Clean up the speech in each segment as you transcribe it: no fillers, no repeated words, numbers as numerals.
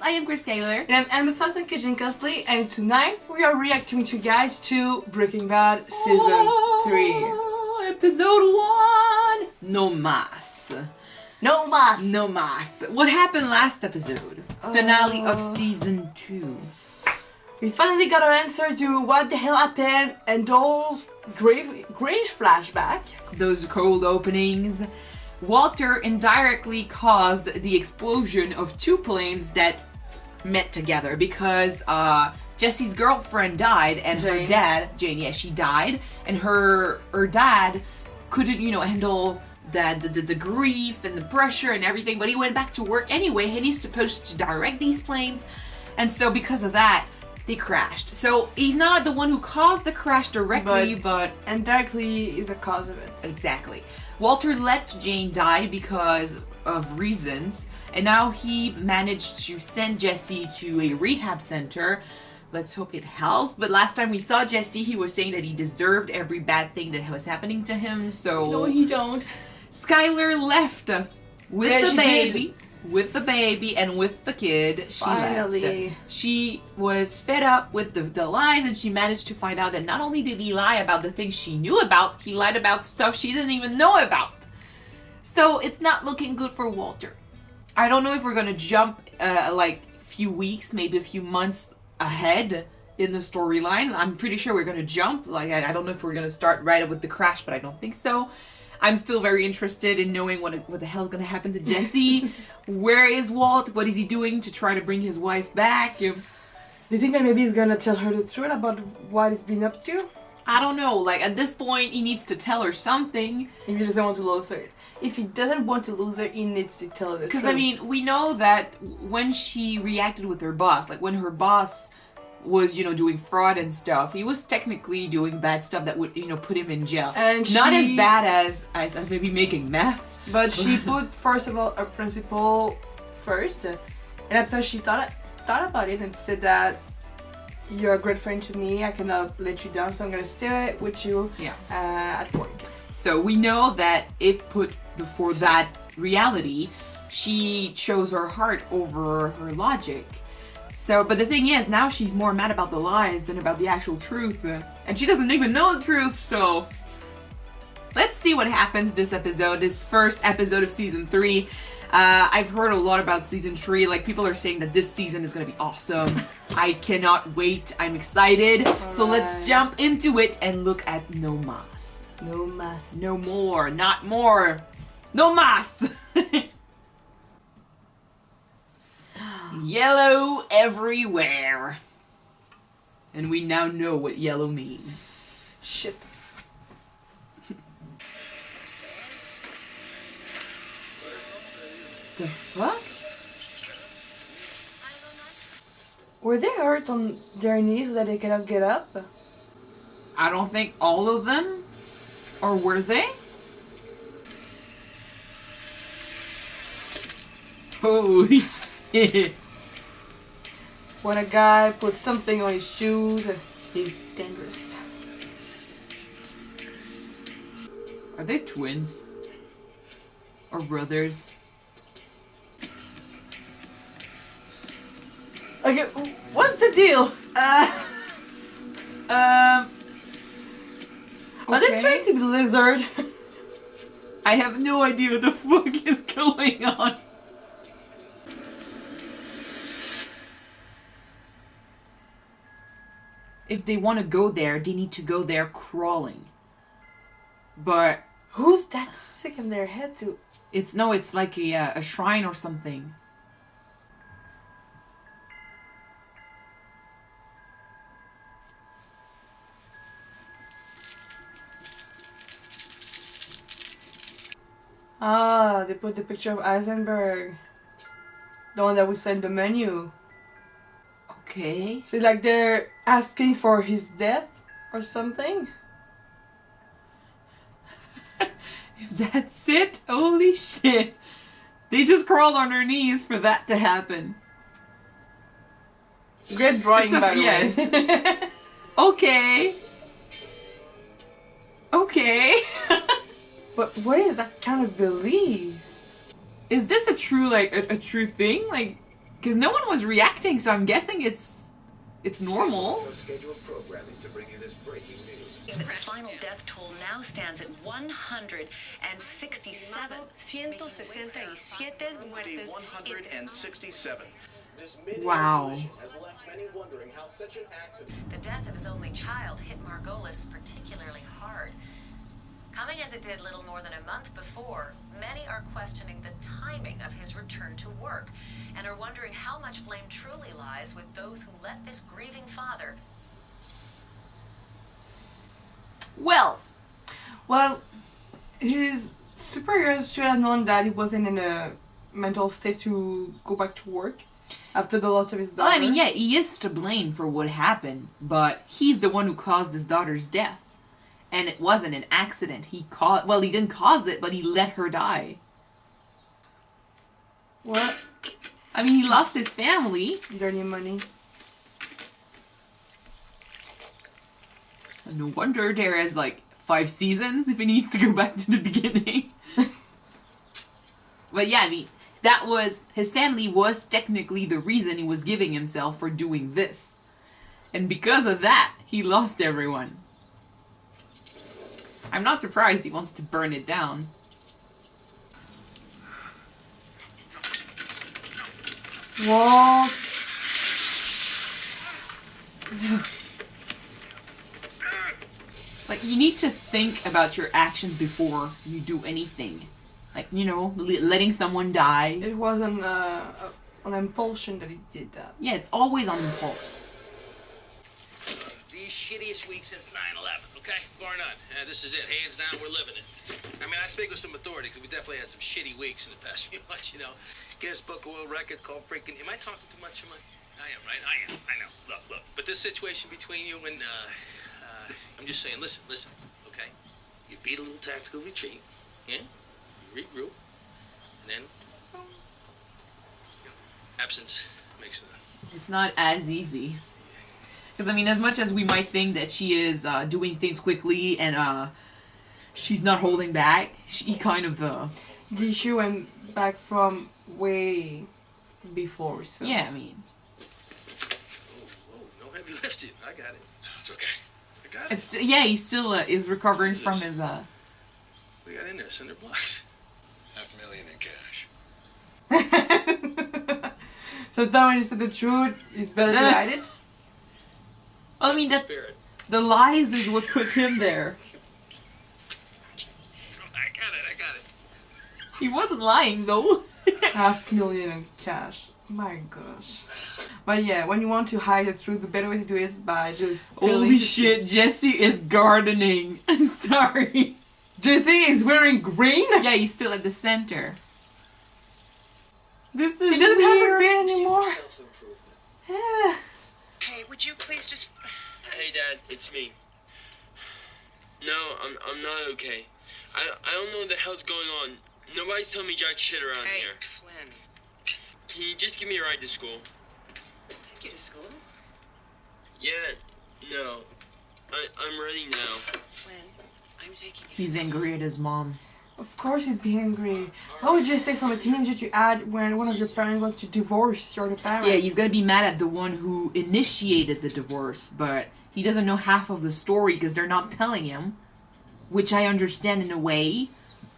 I am Skyler. And I'm Emma Fast Kitchen Cosplay, and tonight we are reacting with you guys to Breaking Bad Season 3. Episode 1. No Más. No Más. No Más. What happened last episode? Finale of Season 2. We finally got our answer to what the hell happened and those grave flashback. Those cold openings. Walter indirectly caused the explosion of two planes that met together because Jesse's girlfriend died and Jane. her dad, Jane, yeah, she died, and her dad couldn't, handle the grief and the pressure and everything, but he went back to work anyway, and he's supposed to direct these planes, and so because of that, they crashed. So he's not the one who caused the crash directly, but indirectly is the cause of it. Exactly. Walter let Jane die because of reasons, and now he managed to send Jesse to a rehab center. Let's hope it helps. But last time we saw Jesse, he was saying that he deserved every bad thing that was happening to him, so... No, he don't. Skyler left with the baby. With the baby and with the kid, she Finally. left. She was fed up with the lies, and she managed to find out that not only did he lie about the things she knew about, he lied about stuff she didn't even know about. So it's not looking good for Walter. I don't know if we're gonna jump like a few weeks, maybe a few months ahead in the storyline. I'm pretty sure we're gonna jump. Like I don't know if we're gonna start right with the crash, but I don't think so. I'm still very interested in knowing what the hell is going to happen to Jesse. Where is Walt? What is he doing to try to bring his wife back? Do you think that maybe he's gonna tell her the truth about what he's been up to? I don't know. Like, at this point, he needs to tell her something. If he doesn't want to lose her. If he doesn't want to lose her, he needs to tell her the truth. Because, I mean, we know that when she reacted with her boss, like when her boss was, doing fraud and stuff, he was technically doing bad stuff that would, put him in jail. And not as bad as maybe making meth. But she put, first of all, her principal first. And after she thought about it and said that you're a great friend to me, I cannot let you down, so I'm gonna stay with you at work. So we know that if put before that reality, she chose her heart over her logic. So, but the thing is, now she's more mad about the lies than about the actual truth. And she doesn't even know the truth, so... Let's see what happens this episode, this first episode of Season 3. I've heard a lot about Season 3, like people are saying that this season is gonna be awesome. I cannot wait, I'm excited. So let's jump into it and look at No Más. No Más. No more, not more. No Más! Yellow everywhere. And we now know what yellow means. Shit. The fuck? Were they hurt on their knees that they cannot get up? I don't think all of them. Or were they? Holy shit. When a guy puts something on his shoes, he's dangerous. Are they twins? Or brothers? Okay, what's the deal? Are they trying to be lizard? I have no idea what the fuck is going on. If they want to go there, they need to go there crawling. But who's that sick in their head to? It's like a shrine or something. Ah, they put the picture of Heisenberg. The one that we sent the menu. Okay. So like they're asking for his death or something? If that's it, holy shit. They just crawled on their knees for that to happen. Great drawing, by the way. Okay. Okay. But what is that kind of belief? Is this a true, like, a true thing? Like, Because no one was reacting, so I'm guessing it's normal. Scheduled programming to bring you this breaking news. The final death toll now stands at 167. 167 muertes. 167. This Wow. collision has left many wondering how such an accident. The death of his only child hit Margolis particularly hard. Coming as it did little more than a month before, many are questioning the timing of his return to work and are wondering how much blame truly lies with those who let this grieving father. Well, His superiors should have known that he wasn't in a mental state to go back to work after the loss of his daughter. well, I mean, yeah, he is to blame for what happened, but he's the one who caused his daughter's death. And it wasn't an accident. He didn't cause it, but he let her die. What? I mean, he lost his family. Dirty money. No wonder there is like 5 seasons if he needs to go back to the beginning. But yeah, I mean, his family was technically the reason he was giving himself for doing this. And because of that, he lost everyone. I'm not surprised he wants to burn it down. Walt. Like, you need to think about your actions before you do anything. Like, you know, letting someone die. It was an impulsion that he did that. Yeah, it's always on impulse. The shittiest week since 9/11, okay? Bar none. This is it. Hands down, we're living it. I mean, I speak with some authority because we definitely had some shitty weeks in the past few months, you know. Guinness Book of World Records called freaking... Am I talking too much? I am, right? I am. I know. Look. But this situation between you and, I'm just saying, listen, okay? You beat a little tactical retreat, yeah? You regroup, and then, absence makes the... It's not as easy. Because, I mean, as much as we might think that she is doing things quickly and she's not holding back, she kind of... The issue went back from way before, so... Yeah, I mean... Whoa, no heavy lifting. I got it. It's okay. I got it. He still is recovering from his... We got in there, cinder blocks. $500,000 in cash. Sometimes when you say the truth, it's better to hide it. Well, I mean, That's that's... the spirit. The lies is what put him there. I got it. He wasn't lying, though. $500,000 in cash. My gosh. But yeah, when you want to hide the truth, the better way to do it is by just... Holy shit, Jesse is gardening. I'm sorry. Jesse is wearing green? Yeah, he's still at the center. This is He doesn't have a weird. beard anymore. Yeah. Hey, would you please just... Hey, Dad, it's me. No, I'm not okay. I don't know what the hell's going on. Nobody's telling me jack shit around here. Flynn. Can you just give me a ride to school? Take you to school? Yeah, no. I'm ready now. Flynn, I'm taking you He's angry at his mom. Of course he'd be angry. What would you expect from a teenager to add when one of your parents wants to divorce your other parent? Yeah, he's gonna be mad at the one who initiated the divorce, but he doesn't know half of the story because they're not telling him, which I understand in a way,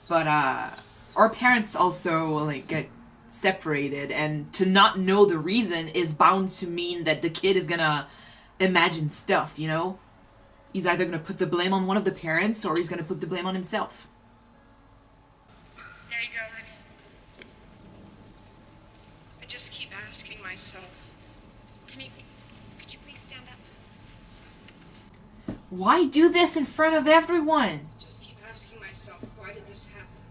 but our parents also like get separated, and to not know the reason is bound to mean that the kid is gonna imagine stuff, you know? He's either gonna put the blame on one of the parents or he's gonna put the blame on himself. There you go, honey. I just keep asking myself, could you please stand up? Why do this in front of everyone? Just keep asking myself, why did this happen?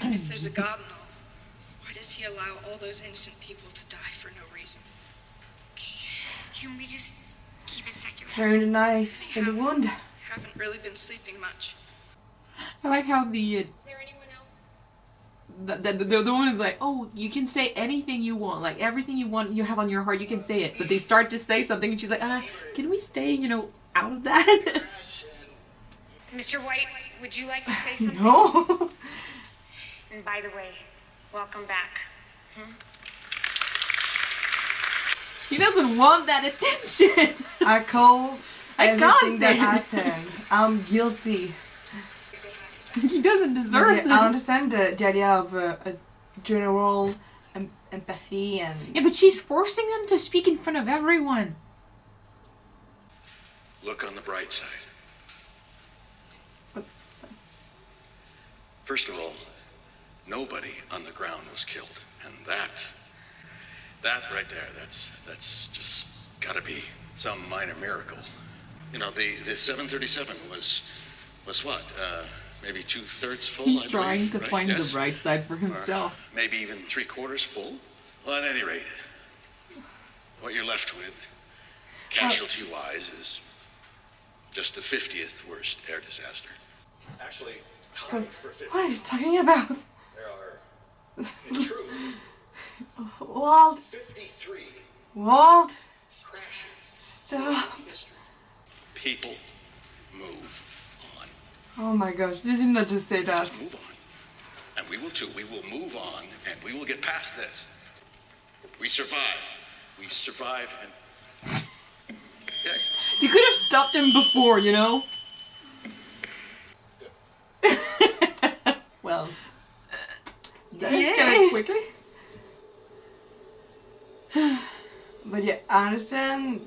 I mean, if there's a God and all, why does he allow all those innocent people to die for no reason? Can we just keep it secular? Turn the knife in the wound. Haven't really been sleeping much. I like how the Is there anyone else? the one is like, oh, you can say anything you want, like everything you want, you have on your heart, you can say it. But they start to say something, and she's like, can we stay, out of that? Mr. White, would you like to say something? No. And by the way, welcome back. He doesn't want that attention. I caused I everything caused that it. happened. I'm guilty. He doesn't deserve this. I understand the idea of a general empathy and... Yeah, but she's forcing them to speak in front of everyone. Look on the bright side. What? First of all, nobody on the ground was killed. And that right there, that's just gotta be some minor miracle. You know, the 737 was what? Maybe 2/3 full, He's I trying believe, to right? find Yes. the bright side for Or himself. maybe even 3/4 full. Well, at any rate, what you're left with, casualty-wise, is just the 50th worst air disaster. Actually, tied for 50. What are you talking about? There are, in truth, Walt. 53 Walt. crashes. Stop. People move on. Oh my gosh, you did not just say that. Just move on. And we will too. We will move on and we will get past this. We survive. We survive and... Yeah. You could have stopped him before, you know? Well. That escalated quickly. But yeah, I understand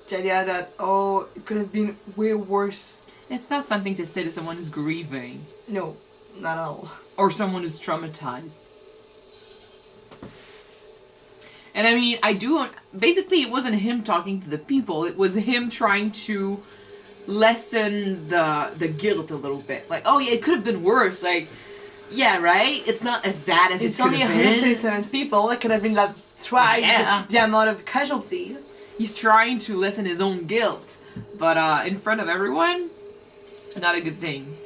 the idea that, oh, it could have been way worse. It's not something to say to someone who's grieving. No, not at all. Or someone who's traumatized. And I mean, basically it wasn't him talking to the people, it was him trying to lessen the guilt a little bit. Like, oh yeah, it could have been worse, like, yeah, right? It's not as bad as It's it could only have been. 137 people, it could have been like twice Yeah. the amount of casualties. He's trying to lessen his own guilt, but in front of everyone, not a good thing.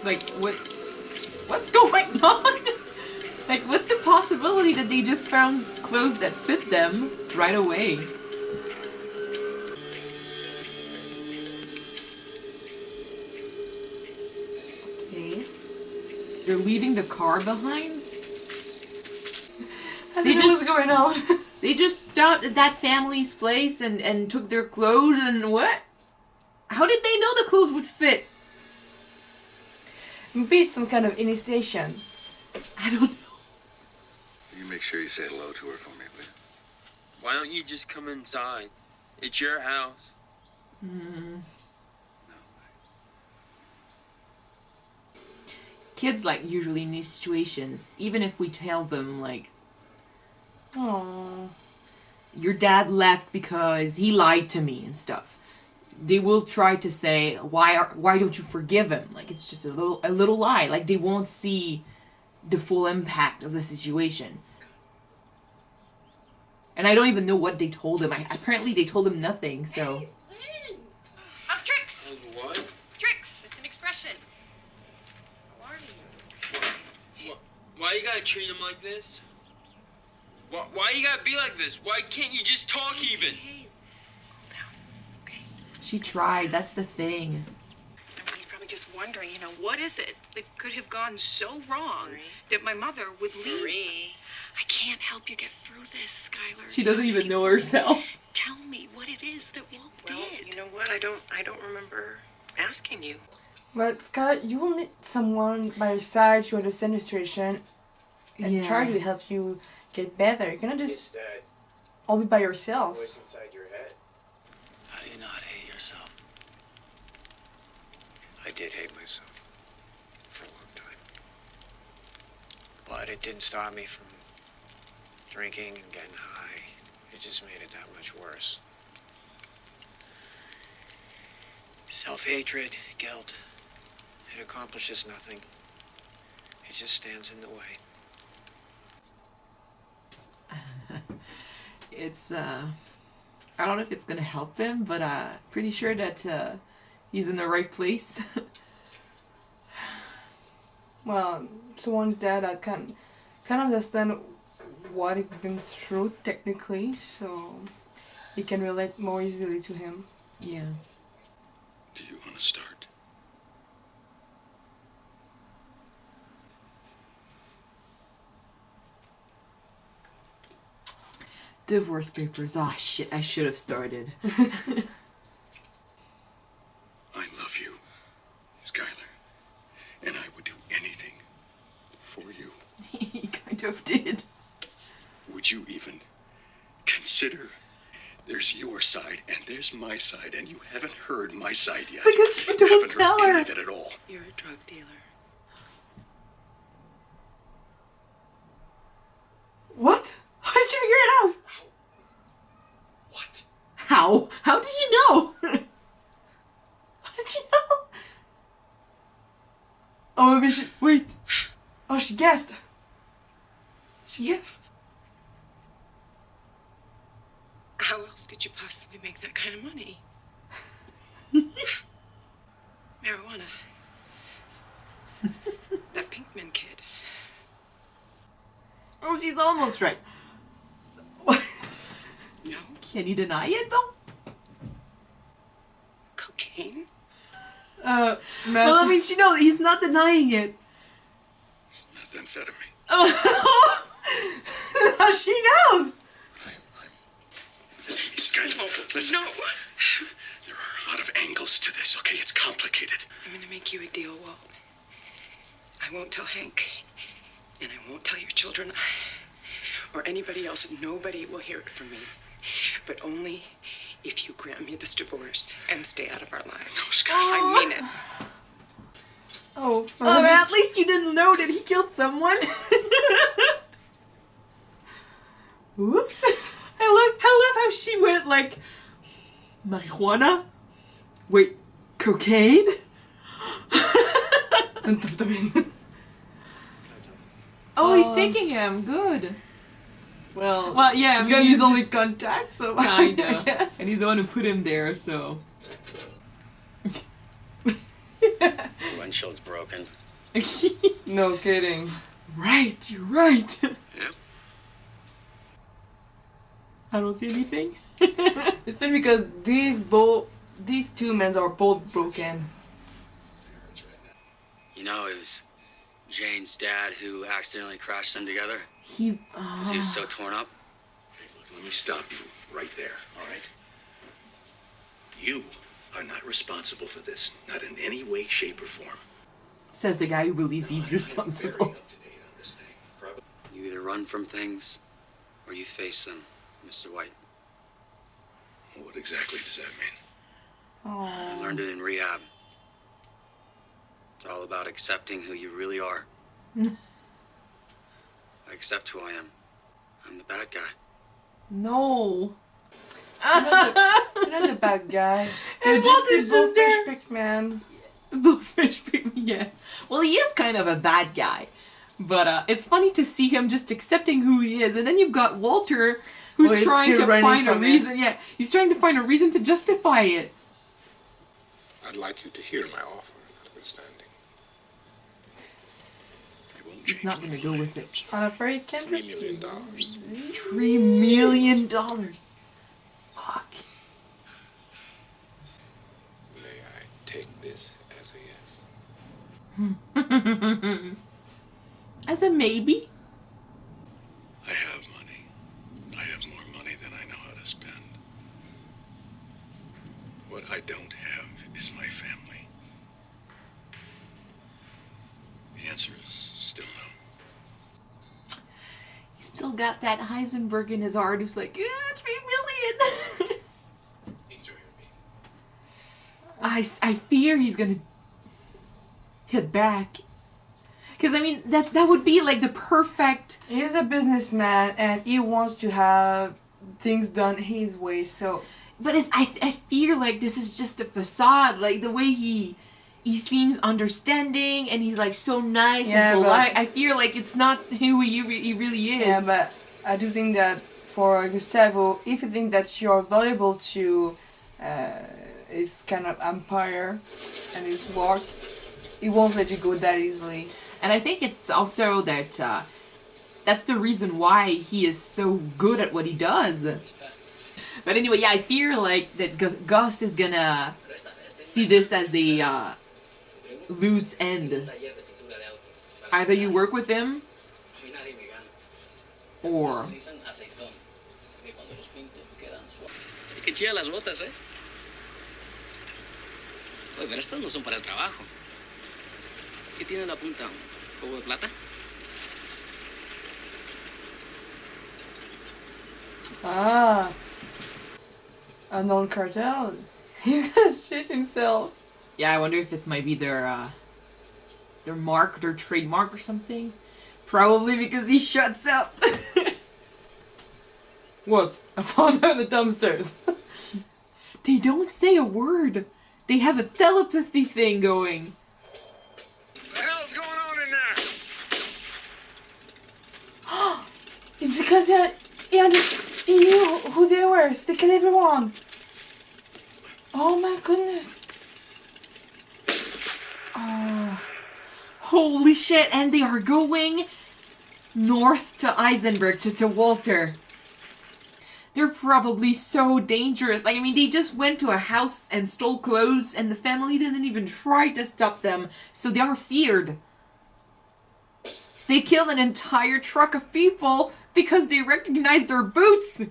Like, what's going on? Like, what's the possibility that they just found clothes that fit them right away? Okay. They're leaving the car behind? I They don't know what's just- going on. They just stopped at that family's place and took their clothes and what? How did they know the clothes would fit? Maybe it's some kind of initiation. I don't know. You make sure you say hello to her for me, will you? Why don't you just come inside? It's your house. Kids, like, usually in these situations, even if we tell them, like, Aww. your dad left because he lied to me and stuff, they will try to say, why don't you forgive him? Like, it's just a little lie. Like, they won't see the full impact of the situation. And I don't even know what they told him. Apparently they told him nothing, so... How's tricks? What? Tricks. It's an expression. How are you? Why you gotta treat him like this? Why you gotta be like this? Why can't you just talk even? Hey, calm down. Okay. She tried, that's the thing. I mean, he's probably just wondering, what is it that could have gone so wrong that my mother would leave? Marie. I can't help you get through this, Skyler. She doesn't even know herself. Tell me what it is that Walt Well, did. you know what? I don't remember asking you. But Skyler, you will need someone by your side to understand the situation and try to help you get better. You cannot just that all be by yourself. voice inside your head. How do you not hate yourself? I did hate myself for a long time. But it didn't stop me from drinking and getting high. It just made it that much worse. Self-hatred, guilt, it accomplishes nothing. It just stands in the way. It's, I don't know if it's gonna help him, but pretty sure that he's in the right place. Well, someone's there that can understand what he's been through technically, so you can relate more easily to him. Yeah. Do you want to start? Divorce papers. Ah, shit, I should have started. I love you, Skyler, and I would do anything for you. He kind of did. Would you even consider there's your side and there's my side, and you haven't heard my side yet? Because you don't haven't tell heard her. any of it at all. You're a drug dealer. What? How did you figure it out? What? How? How did you know? How did you know? Oh, maybe she... Wait. Oh, she guessed. She guessed. How else could you possibly make that kind of money? Marijuana. That Pinkman kid. Oh, she's almost right. No? Can you deny it, though? Cocaine? Well, Well, I mean, she knows. He's not denying it. Methamphetamine. Oh, now she knows. Listen, Skyler, listen. No. There are a lot of angles to this, okay? It's complicated. I'm gonna make you a deal, Walt. I won't tell Hank, and I won't tell your children, or anybody else. Nobody will hear it from me. But only if you grant me this divorce and stay out of our lives. I mean it. Oh, At least you didn't know that he killed someone. Whoops. I love how she went like, marijuana? Wait, cocaine? Oh, he's taking him. Good. Well, yeah, he's got his only contact, so I kinda. guess. And he's the one who put him there, so. Windshield's broken. No kidding. Right, you're right. Yep. I don't see anything. It's funny because these two men are both broken. You know, it was Jane's dad who accidentally crashed them together. He. 'Cause he was so torn up. Hey, look, let me stop you right there, all right? You are not responsible for this, not in any way, shape, or form. Says the guy who believes he's I'm responsible. very up to date on this thing. Probably. You either run from things or you face them, Mr. White. What exactly does that mean? I learned it in rehab. It's all about accepting who you really are. I accept who I am. I'm the bad guy. No. You're not the bad guy. You're And just Walt is a just there. bullfish pick man. Bullfish pig, yeah. Well, he is kind of a bad guy. But it's funny to see him just accepting who he is. And then you've got Walter, who's Well, he's trying still to running find a from it. reason. Yeah, he's trying to find a reason to justify it. I'd like you to hear my offer, notwithstanding. I won't He's change not my going to go mind. with it. I'm afraid he can't $3 million. $3 million. Fuck. May I take this as a yes? As a maybe. I have money. I have more money than I know how to spend. What I don't have is my family. The answer is still no. He's still got that Heisenberg in his heart who's like, yeah, $3 million. Enjoy your meal. I fear he's gonna hit back. Because, I mean, that would be like the perfect... He's a businessman and he wants to have things done his way, so... But I fear like this is just a facade. Like the way he seems understanding and he's like so nice and polite. I fear like it's not who he really is. Yeah, but I do think that for Gustavo, if you think that you're valuable to his kind of empire and his work, he won't let you go that easily. And I think it's also that That's the reason why he is so good at what he does. But anyway, yeah, I fear like that Gus is gonna see this as a loose end. Either you work with him, or... Qué chidas las botas, ¿eh? Oye, pero estas no son para el trabajo. ¿Qué tiene en la punta? ¿Un juego de plata? Ah. A known cartel. He's gonna shit himself. Yeah, I wonder if it's might be their mark, their trademark or something. Probably because he shuts up. What? I found out the dumpsters. They don't say a word. They have a telepathy thing going. What the hell's going on in there? It's because he knew who they were, so they killed everyone. Oh my goodness. Holy shit, and they are going north to Heisenberg, to Walter. They're probably so dangerous. Like, I mean, they just went to a house and stole clothes, and the family didn't even try to stop them, so they are feared. They killed an entire truck of people because they recognized their boots.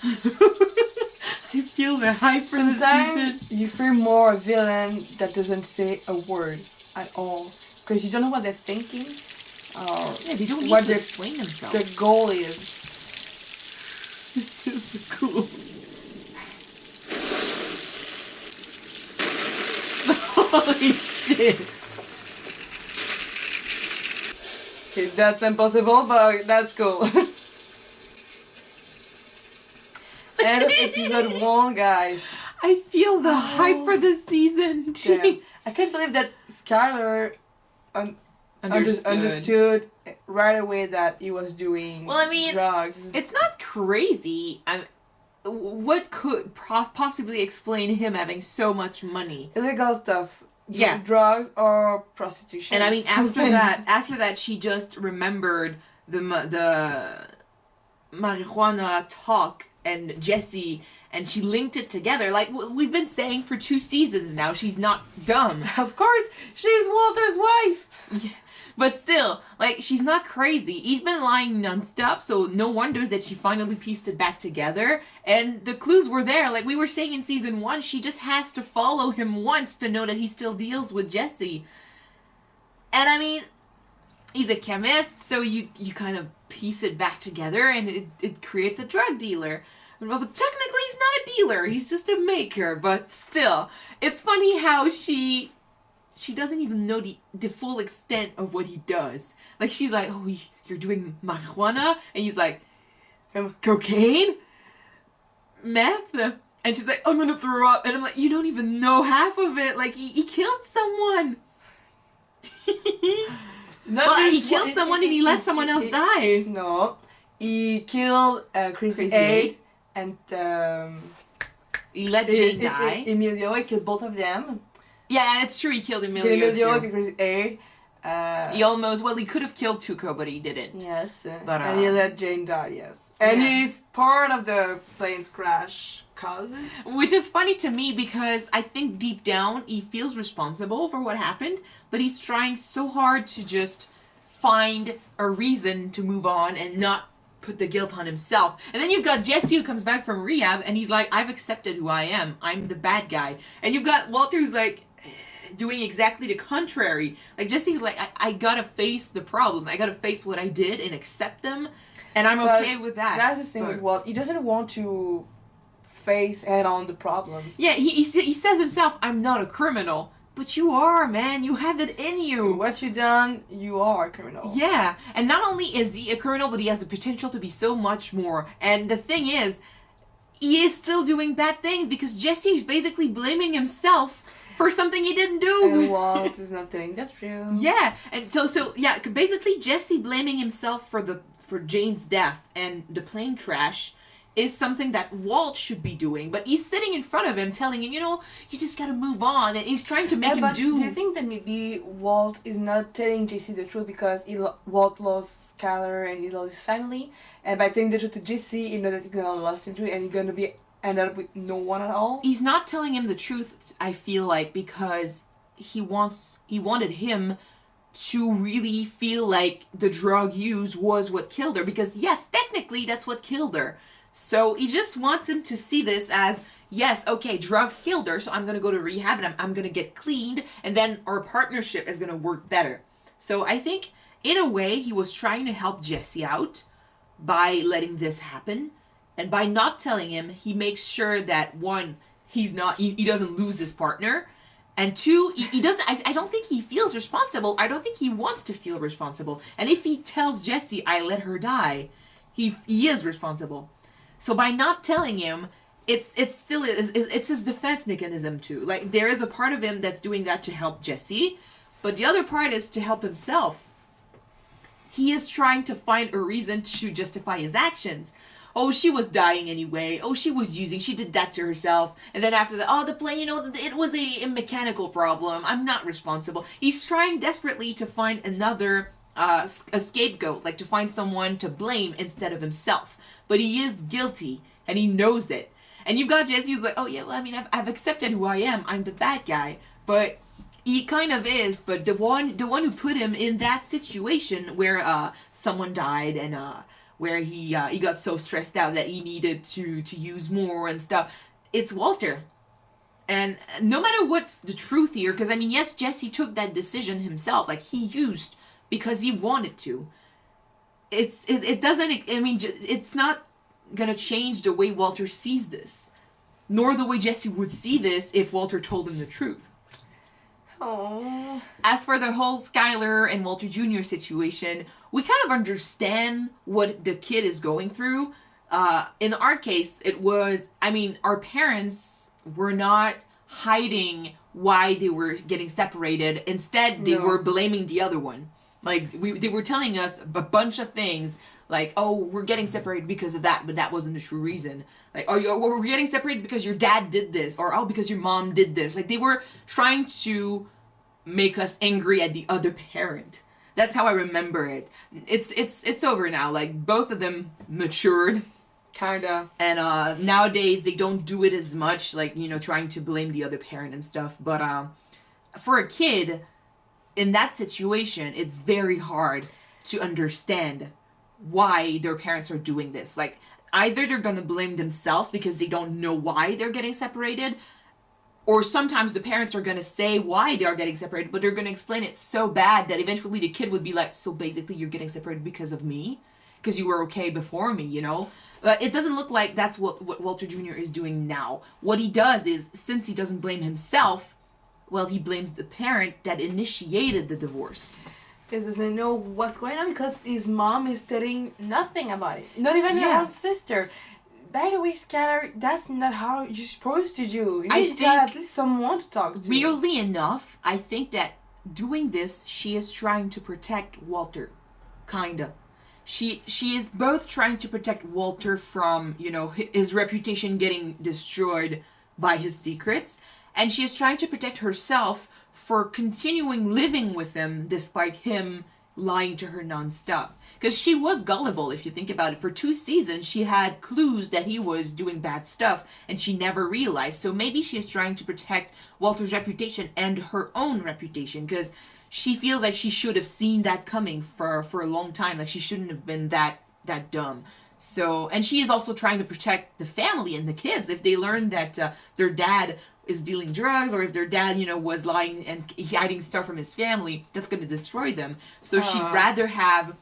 I feel the hype for this season. You fear more a villain that doesn't say a word at all. Because you don't know what they're thinking. Yeah, they don't need to explain themselves. Their goal is. This is so cool. Holy shit. Okay, that's impossible, but that's cool. End of episode 1, guys. I feel the hype for this season. Jeez. I can't believe that Skyler understood right away that he was doing drugs. It's not crazy. What could possibly explain him having so much money? Illegal stuff. Yeah. Drugs or prostitution. And I mean, after that, she just remembered the marijuana talk and Jesse, and she linked it together. Like, we've been saying for 2 seasons now, she's not dumb. Of course, she's Walter's wife. Yeah. But still, like, she's not crazy. He's been lying nonstop, so no wonder that she finally pieced it back together. And the clues were there. Like we were saying in season 1, she just has to follow him once to know that he still deals with Jesse. And I mean, he's a chemist, so you kind of piece it back together, and it creates a drug dealer. Well, technically, he's not a dealer. He's just a maker, but still. It's funny how she doesn't even know the full extent of what he does. Like, she's like, oh, you're doing marijuana? And he's like, cocaine? Meth? And she's like, I'm gonna throw up. And I'm like, you don't even know half of it. Like, he killed someone. He killed someone and he let someone else die. No. He killed Crazy 8 and he let Jane die. Emilio, he killed both of them. Yeah, it's true, he killed Emilio too. Crazy 8. He could have killed Tuco, but he didn't. Yes. But, and he let Jane die, yes. And he's part of the plane's crash causes. Which is funny to me because I think deep down he feels responsible for what happened, but he's trying so hard to just find a reason to move on and not put the guilt on himself. And then you've got Jesse who comes back from rehab and he's like, I've accepted who I am. I'm the bad guy. And you've got Walter who's like doing exactly the contrary. Like Jesse's like, I gotta face the problems. I gotta face what I did and accept them. And I'm okay with that. That's the thing with Walt. He doesn't want to face head on the problems. Yeah, he says himself, I'm not a criminal. But you are, man. You have it in you. What you done, you are a criminal. Yeah. And not only is he a criminal, but he has the potential to be so much more. And the thing is, he is still doing bad things because Jesse is basically blaming himself for something he didn't do. And Walt is not doing that's true. Yeah. And so yeah, basically Jesse blaming himself for Jane's death and the plane crash. is something that Walt should be doing, but he's sitting in front of him telling him, you know, you just gotta move on, and he's trying to make him but do... Do you think that maybe Walt is not telling Jesse the truth because Walt lost Skyler and he lost his family, and by telling the truth to Jesse, he knows that he's gonna lose him too, and he's gonna be end up with no one at all? He's not telling him the truth, I feel like, because he wanted him to really feel like the drug use was what killed her, because yes, technically that's what killed her. So he just wants him to see this as, yes, okay, drugs killed her, so I'm going to go to rehab and I'm going to get cleaned, and then our partnership is going to work better. So I think, in a way, he was trying to help Jesse out by letting this happen. And by not telling him, he makes sure that, one, he doesn't lose his partner. And two, he doesn't, I don't think he feels responsible. I don't think he wants to feel responsible. And if he tells Jesse, I let her die, he is responsible. So by not telling him, it's his defense mechanism too. Like, there is a part of him that's doing that to help Jesse, but the other part is to help himself. He is trying to find a reason to justify his actions. Oh, she was dying anyway. Oh, she was using. She did that to herself. And then after that, oh, the plane, you know, it was a mechanical problem. I'm not responsible. He's trying desperately to find another a scapegoat, like to find someone to blame instead of himself. But he is guilty, and he knows it. And you've got Jesse who's like, oh yeah, well, I mean, I've accepted who I am. I'm the bad guy. But he kind of is. But the one who put him in that situation where someone died and where he got so stressed out that he needed to use more and stuff, it's Walter. And no matter what's the truth here, because I mean, yes, Jesse took that decision himself. Like, he used because he wanted to. It doesn't, I mean, it's not gonna change the way Walter sees this, nor the way Jesse would see this if Walter told him the truth. Oh. As for the whole Skyler and Walter Jr. situation, we kind of understand what the kid is going through. In our case, it was, I mean, our parents were not hiding why they were getting separated. Instead, they were blaming the other one. Like, they were telling us a bunch of things, like, oh, we're getting separated because of that, but that wasn't the true reason. Like, oh, we're getting separated because your dad did this, or oh, because your mom did this. Like, they were trying to make us angry at the other parent. That's how I remember it. It's over now. Like, both of them matured. Kinda. And nowadays, they don't do it as much, like, you know, trying to blame the other parent and stuff. But for a kid, in that situation, it's very hard to understand why their parents are doing this. Like, either they're gonna blame themselves because they don't know why they're getting separated, or sometimes the parents are gonna say why they are getting separated, but they're gonna explain it so bad that eventually the kid would be like, so basically you're getting separated because of me? Because you were okay before me, you know? But it doesn't look like that's what Walter Jr. is doing now. What he does is, since he doesn't blame himself, well, he blames the parent that initiated the divorce. Because doesn't know what's going on because his mom is telling nothing about it. Not even her own sister. By the way, Skyler, that's not how you're supposed to do. You need to have at least someone to talk to. Weirdly enough, I think that doing this, she is trying to protect Walter. Kinda. She is both trying to protect Walter from, you know, his reputation getting destroyed by his secrets, and she is trying to protect herself for continuing living with him despite him lying to her nonstop. Because she was gullible, if you think about it. For 2 seasons, she had clues that he was doing bad stuff, and she never realized. So maybe she is trying to protect Walter's reputation and her own reputation, because she feels like she should have seen that coming for a long time. Like, she shouldn't have been that dumb. So, and she is also trying to protect the family and the kids. If they learn that their dad is dealing drugs, or if their dad, you know, was lying and hiding stuff from his family, that's going to destroy them. So she'd rather have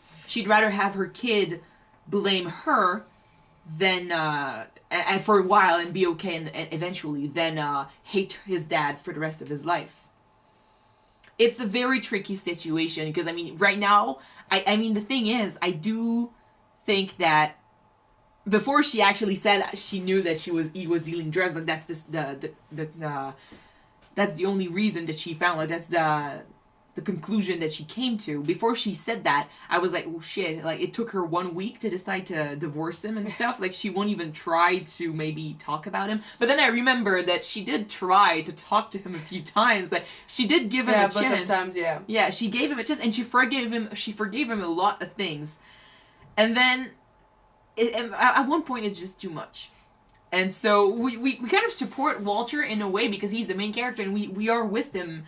her kid blame her than and for a while and be okay and eventually than hate his dad for the rest of his life. It's a very tricky situation because, I mean, right now, I mean, the thing is, I do think that before she actually said she knew that he was dealing drugs, like, that's just that's the only reason that she found, like, that's the conclusion that she came to. Before she said that, I was like, oh shit, like it took her 1 week to decide to divorce him and stuff. Like she won't even try to maybe talk about him. But then I remember that she did try to talk to him a few times. Like she did give him a chance. Yeah, a bunch of times, yeah. Yeah, she gave him a chance and she forgave him a lot of things. And then at one point it's just too much. And so we kind of support Walter in a way because he's the main character and we are with him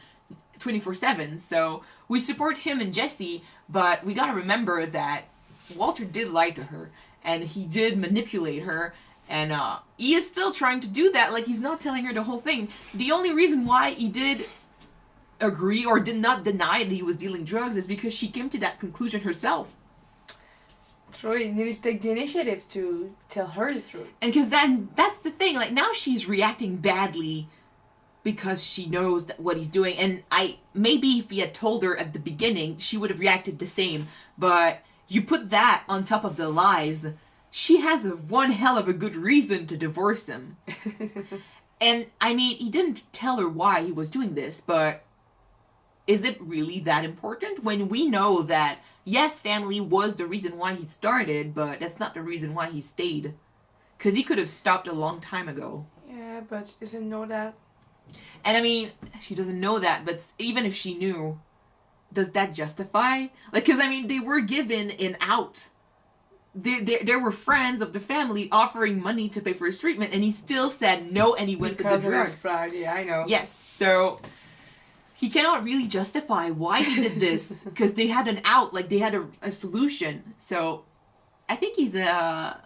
24/7, so we support him and Jessie, but we gotta remember that Walter did lie to her, and he did manipulate her, and he is still trying to do that. Like, he's not telling her the whole thing. The only reason why he did agree or did not deny that he was dealing drugs is because she came to that conclusion herself. True, you need to take the initiative to tell her the truth. And because that's the thing, like, now she's reacting badly because she knows what he's doing. And maybe if he had told her at the beginning, she would have reacted the same. But you put that on top of the lies, she has one hell of a good reason to divorce him. And, I mean, he didn't tell her why he was doing this, but is it really that important? When we know that, yes, family was the reason why he started, but that's not the reason why he stayed. Because he could have stopped a long time ago. Yeah, but she doesn't know that. And I mean, she doesn't know that, but even if she knew, does that justify? Like, because I mean, they were given an out. There were friends of the family offering money to pay for his treatment, and he still said no, and he went with the drugs. Because of his pride, yeah, I know. Yes, so he cannot really justify why he did this, because they had an out, like they had a solution. So I think he's I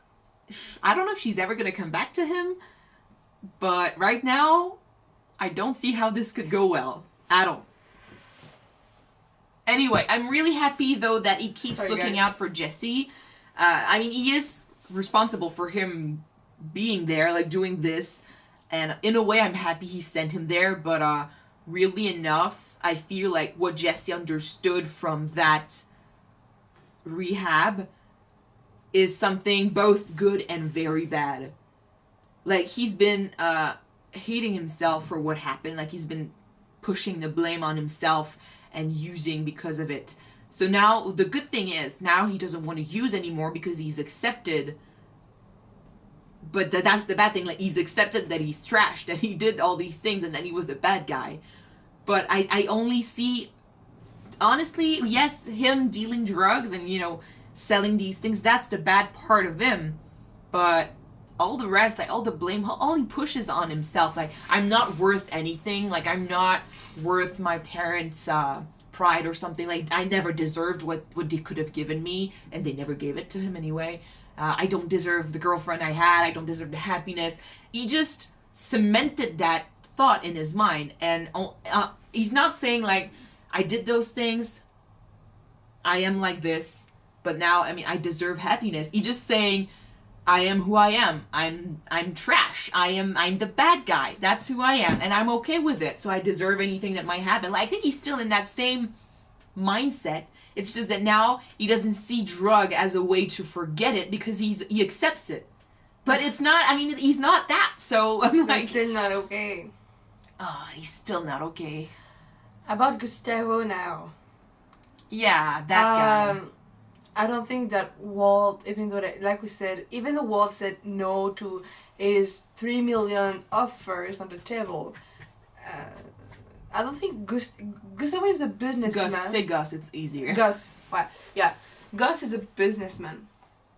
don't know if she's ever going to come back to him, but right now, I don't see how this could go well at all. Anyway, I'm really happy though that he keeps looking out for Jessie. I mean, he is responsible for him being there, like doing this, and in a way I'm happy he sent him there, but really enough, I feel like what Jessie understood from that rehab is something both good and very bad. Like, he's been hating himself for what happened. Like, he's been pushing the blame on himself and using because of it. So now the good thing is now he doesn't want to use anymore because he's accepted. But that's the bad thing. Like, he's accepted that he's trashed, that he did all these things and that he was the bad guy. But I only see, honestly, yes, him dealing drugs and, you know, selling these things, that's the bad part of him. But all the rest, like all the blame, all he pushes on himself, like, I'm not worth anything, like, I'm not worth my parents' pride or something, like, I never deserved what they could have given me, and they never gave it to him anyway. I don't deserve the girlfriend I had, I don't deserve the happiness. He just cemented that thought in his mind, and he's not saying, like, I did those things, I am like this, but now, I mean, I deserve happiness. He's just saying, I am who I am. I'm trash. I'm the bad guy. That's who I am, and I'm okay with it. So I deserve anything that might happen. Like, I think he's still in that same mindset. It's just that now he doesn't see drug as a way to forget it because he accepts it. But it's not. I mean, he's not that. So I'm like, he's still not okay. He's still not okay. About Gustavo now. Yeah, that guy. I don't think that Walt, even though, like we said, even though Walt said no to his $3 million offers on the table, I don't think Gustavo is a businessman. Say Gus, it's easier. Gus, what? Yeah. Gus is a businessman.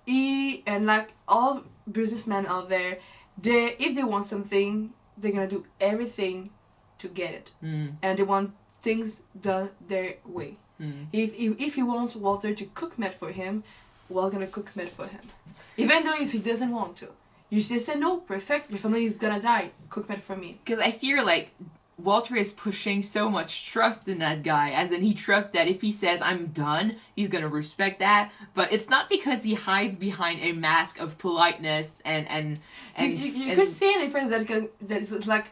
And like all businessmen out there, if they want something, they're gonna do everything to get it. And they want things done their way. If he wants Walter to cook meth for him, we're gonna cook meth for him. Even though if he doesn't want to. You just say, no, perfect, your family is gonna die, cook meth for me. Because I feel like Walter is pushing so much trust in that guy, as in he trusts that if he says, I'm done, he's gonna respect that. But it's not because he hides behind a mask of politeness and you could see any friends that it's like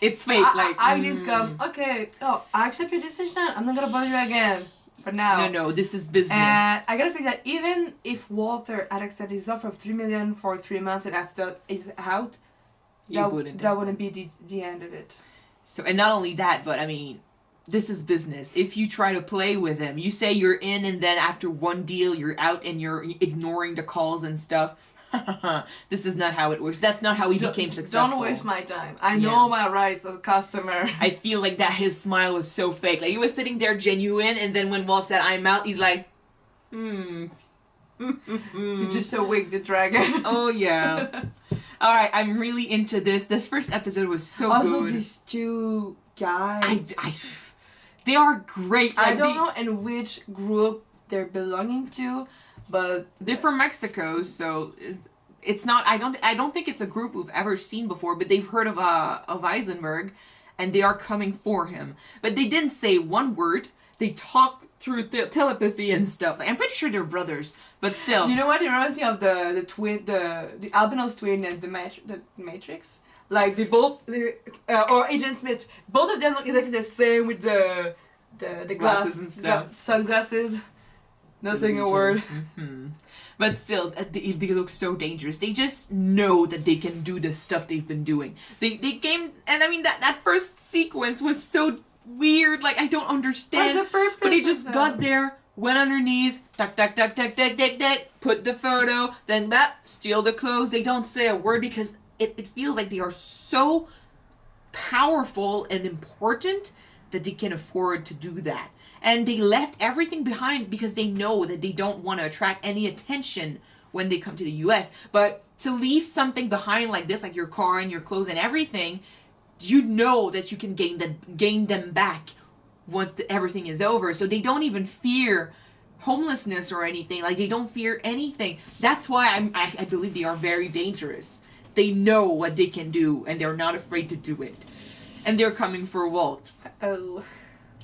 it's fake. I just come, okay, I accept your decision, I'm not gonna bother you again for now. No, this is business. And I gotta think that even if Walter had accepted his offer of $3 million for 3 months and after he's out, that wouldn't be the end of it. So, and not only that, but I mean, this is business. If you try to play with him, you say you're in and then after one deal you're out and you're ignoring the calls and stuff. This is not how it works. That's not how he became successful. Don't waste my time. I know my rights as a customer. I feel like that his smile was so fake. Like he was sitting there genuine, and then when Walt said I'm out, he's like, You're just so weak, the dragon. Oh yeah. Alright, I'm really into this. This first episode was so good. Also these two guys. They are great. Like, I don't know in which group they're belonging to, but they're from Mexico, so it's not. I don't think it's a group we've ever seen before. But they've heard of Heisenberg, and they are coming for him. But they didn't say one word. They talk through telepathy and stuff. Like, I'm pretty sure they're brothers, but still. You know what? It reminds me of the twin, the albinos twin and the Matrix. Like they both, or Agent Smith, both of them look exactly the same with the glasses and stuff, sunglasses. Not saying a word. Mm-hmm. But still, they look so dangerous. They just know that they can do the stuff they've been doing. They came, and I mean that first sequence was so weird. Like I don't understand. What's the purpose? But he just got there, went on her knees, tuck, put the photo, then steal the clothes. They don't say a word because it feels like they are so powerful and important that they can afford to do that. And they left everything behind because they know that they don't want to attract any attention when they come to the US. But to leave something behind like this, like your car and your clothes and everything, you know that you can gain them back once everything is over. So they don't even fear homelessness or anything. Like they don't fear anything. That's why I believe they are very dangerous. They know what they can do and they're not afraid to do it. And they're coming for Walt. Oh.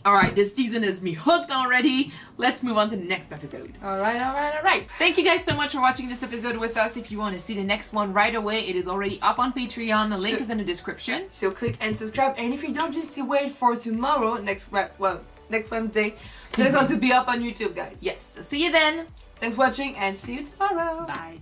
Alright, this season has me hooked already. Let's move on to the next episode. Alright. Thank you guys so much for watching this episode with us. If you want to see the next one right away, it is already up on Patreon. The link is in the description. So click and subscribe. And if you don't, just wait for tomorrow, next Wednesday. They're going to be up on YouTube, guys. Yes. See you then. Thanks for watching and see you tomorrow. Bye.